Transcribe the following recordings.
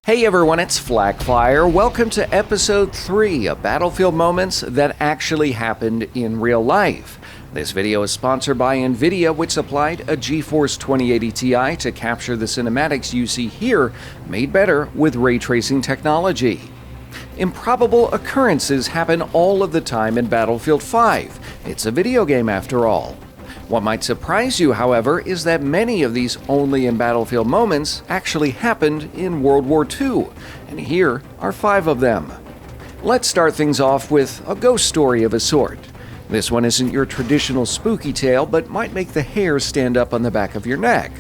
Hey everyone, it's Flakfire. Welcome to episode 3 of Battlefield Moments that actually happened in real life. This video is sponsored by NVIDIA, which supplied a GeForce 2080 Ti to capture the cinematics you see here, made better with ray tracing technology. Improbable occurrences happen all of the time in Battlefield 5. It's a video game after all. What might surprise you, however, is that many of these only in Battlefield moments actually happened in World War II, and here are 5 of them. Let's start things off with a ghost story of a sort. This one isn't your traditional spooky tale, but might make the hair stand up on the back of your neck.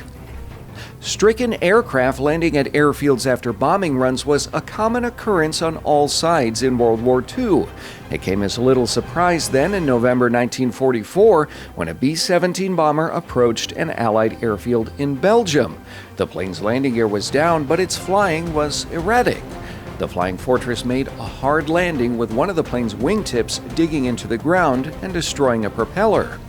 Stricken aircraft landing at airfields after bombing runs was a common occurrence on all sides in World War II. It came as a little surprise then in November 1944 when a B-17 bomber approached an Allied airfield in Belgium. The plane's landing gear was down, but its flying was erratic. The Flying Fortress made a hard landing with one of the plane's wingtips digging into the ground and destroying a propeller.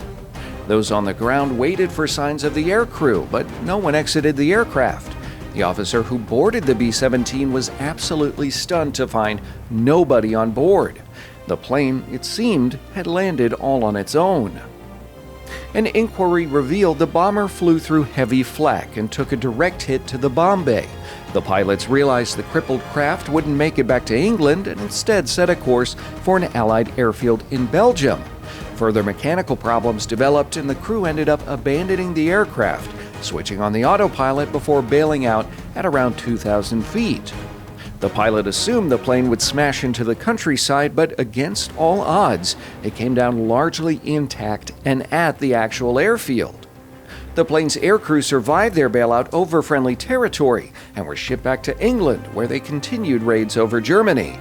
Those on the ground waited for signs of the aircrew, but no one exited the aircraft. The officer who boarded the B-17 was absolutely stunned to find nobody on board. The plane, it seemed, had landed all on its own. An inquiry revealed the bomber flew through heavy flak and took a direct hit to the bomb bay. The pilots realized the crippled craft wouldn't make it back to England and instead set a course for an Allied airfield in Belgium. Further mechanical problems developed and the crew ended up abandoning the aircraft, switching on the autopilot before bailing out at around 2,000 feet. The pilot assumed the plane would smash into the countryside, but against all odds, it came down largely intact and at the actual airfield. The plane's aircrew survived their bailout over friendly territory and were shipped back to England, where they continued raids over Germany.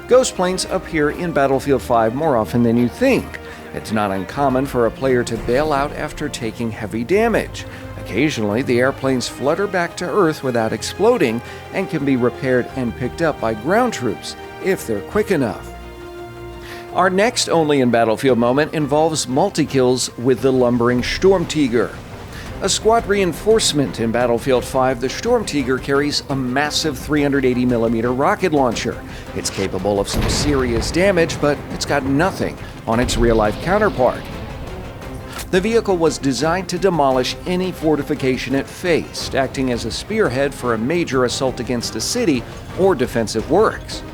Ghost planes appear in Battlefield 5 more often than you think. It's not uncommon for a player to bail out after taking heavy damage. Occasionally, the airplanes flutter back to Earth without exploding and can be repaired and picked up by ground troops if they're quick enough. Our next only in Battlefield moment involves multi-kills with the lumbering Sturmtiger. A squad reinforcement in Battlefield 5, the Sturmtiger carries a massive 380mm rocket launcher. It's capable of some serious damage, but it's got nothing on its real-life counterpart. The vehicle was designed to demolish any fortification it faced, acting as a spearhead for a major assault against a city or defensive works.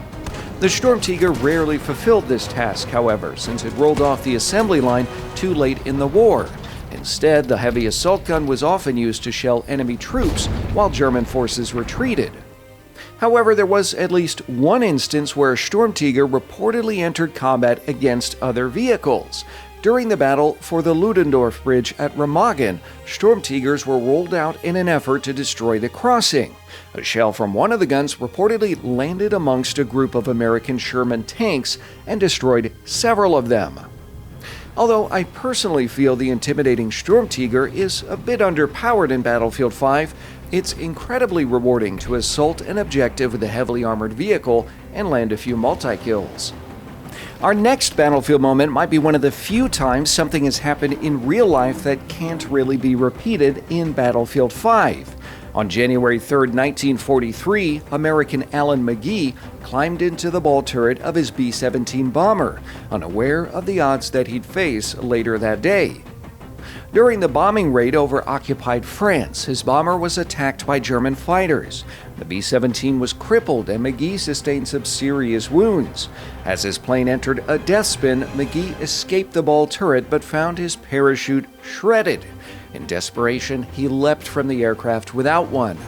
The Sturmtiger rarely fulfilled this task, however, since it rolled off the assembly line too late in the war. Instead, the heavy assault gun was often used to shell enemy troops while German forces retreated. However, there was at least one instance where a Sturmtiger reportedly entered combat against other vehicles. During the battle for the Ludendorff Bridge at Remagen, Sturmtigers were rolled out in an effort to destroy the crossing. A shell from one of the guns reportedly landed amongst a group of American Sherman tanks and destroyed several of them. Although I personally feel the intimidating Sturmtiger is a bit underpowered in Battlefield 5, it's incredibly rewarding to assault an objective with a heavily armored vehicle and land a few multi-kills. Our next Battlefield moment might be one of the few times something has happened in real life that can't really be repeated in Battlefield 5. On January 3, 1943, American Alan McGee climbed into the ball turret of his B-17 bomber, unaware of the odds that he'd face later that day. During the bombing raid over occupied France, his bomber was attacked by German fighters. The B-17 was crippled and McGee sustained some serious wounds. As his plane entered a death spin, McGee escaped the ball turret but found his parachute shredded. In desperation, he leapt from the aircraft without one.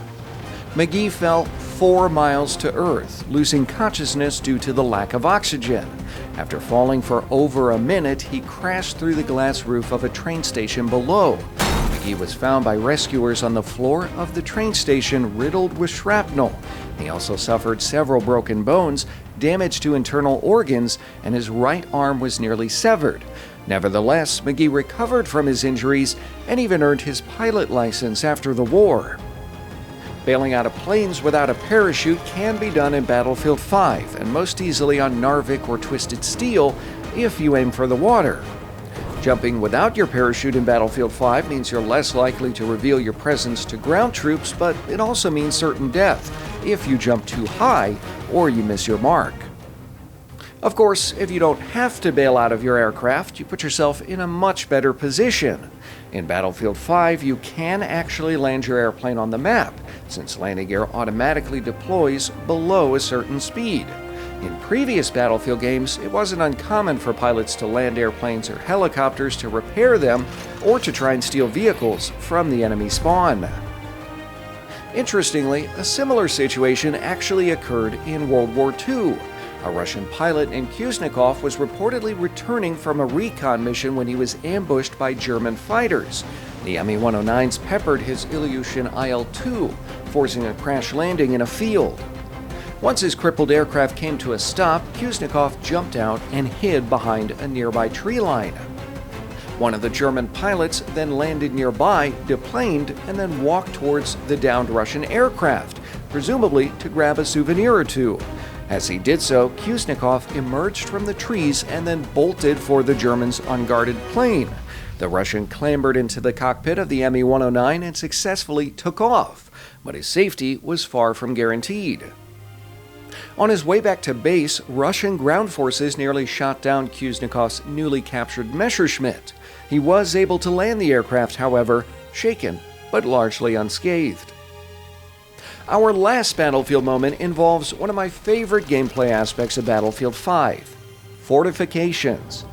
McGee fell 4 miles to Earth, losing consciousness due to the lack of oxygen. After falling for over a minute, he crashed through the glass roof of a train station below. McGee was found by rescuers on the floor of the train station riddled with shrapnel. He also suffered several broken bones, damage to internal organs, and his right arm was nearly severed. Nevertheless, McGee recovered from his injuries and even earned his pilot license after the war. Bailing out of planes without a parachute can be done in Battlefield 5, and most easily on Narvik or Twisted Steel if you aim for the water. Jumping without your parachute in Battlefield 5 means you're less likely to reveal your presence to ground troops, but it also means certain death if you jump too high or you miss your mark. Of course, if you don't have to bail out of your aircraft, you put yourself in a much better position. In Battlefield 5, you can actually land your airplane on the map, since landing gear automatically deploys below a certain speed. In previous Battlefield games, it wasn't uncommon for pilots to land airplanes or helicopters to repair them or to try and steal vehicles from the enemy spawn. Interestingly, a similar situation actually occurred in World War II. A Russian pilot named Kuznikov was reportedly returning from a recon mission when he was ambushed by German fighters. The Mi-109s peppered his Ilyushin IL-2, forcing a crash landing in a field. Once his crippled aircraft came to a stop, Kuznikov jumped out and hid behind a nearby tree line. One of the German pilots then landed nearby, deplaned, and then walked towards the downed Russian aircraft, presumably to grab a souvenir or two. As he did so, Kuznikov emerged from the trees and then bolted for the Germans' unguarded plane. The Russian clambered into the cockpit of the Mi-109 and successfully took off, but his safety was far from guaranteed. On his way back to base, Russian ground forces nearly shot down Kuznikov's newly captured Messerschmitt. He was able to land the aircraft, however, shaken but largely unscathed. Our last Battlefield moment involves one of my favorite gameplay aspects of Battlefield 5: fortifications.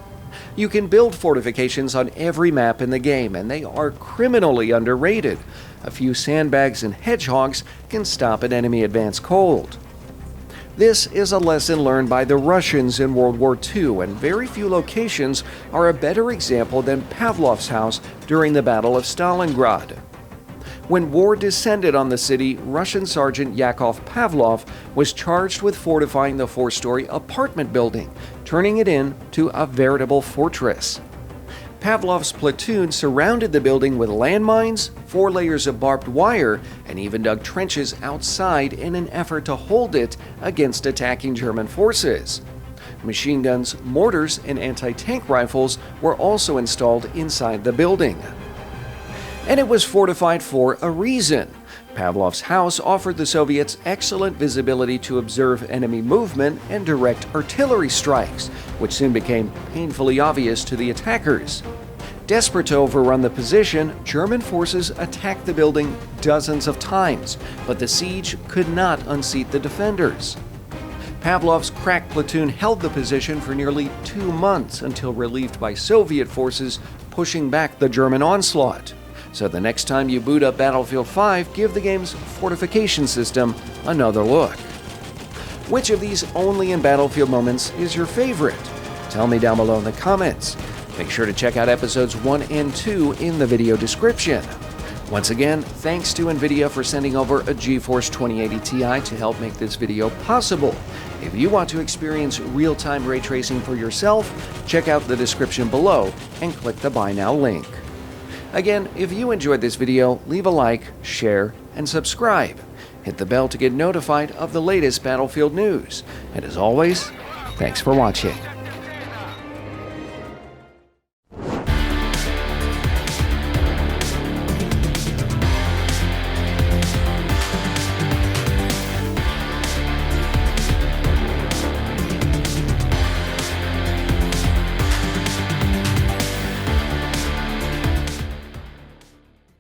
You can build fortifications on every map in the game, and they are criminally underrated. A few sandbags and hedgehogs can stop an enemy advance cold. This is a lesson learned by the Russians in World War II, and very few locations are a better example than Pavlov's house during the Battle of Stalingrad. When war descended on the city, Russian Sergeant Yakov Pavlov was charged with fortifying the four-story apartment building, turning it into a veritable fortress. Pavlov's platoon surrounded the building with landmines, 4 layers of barbed wire, and even dug trenches outside in an effort to hold it against attacking German forces. Machine guns, mortars, and anti-tank rifles were also installed inside the building. And it was fortified for a reason. Pavlov's house offered the Soviets excellent visibility to observe enemy movement and direct artillery strikes, which soon became painfully obvious to the attackers. Desperate to overrun the position, German forces attacked the building dozens of times, but the siege could not unseat the defenders. Pavlov's crack platoon held the position for nearly 2 months until relieved by Soviet forces pushing back the German onslaught. So the next time you boot up Battlefield 5, give the game's fortification system another look. Which of these only in Battlefield moments is your favorite? Tell me down below in the comments. Make sure to check out episodes 1 and 2 in the video description. Once again, thanks to NVIDIA for sending over a GeForce 2080 Ti to help make this video possible. If you want to experience real-time ray tracing for yourself, check out the description below and click the Buy Now link. Again, if you enjoyed this video, leave a like, share, and subscribe. Hit the bell to get notified of the latest Battlefield news. And as always, thanks for watching.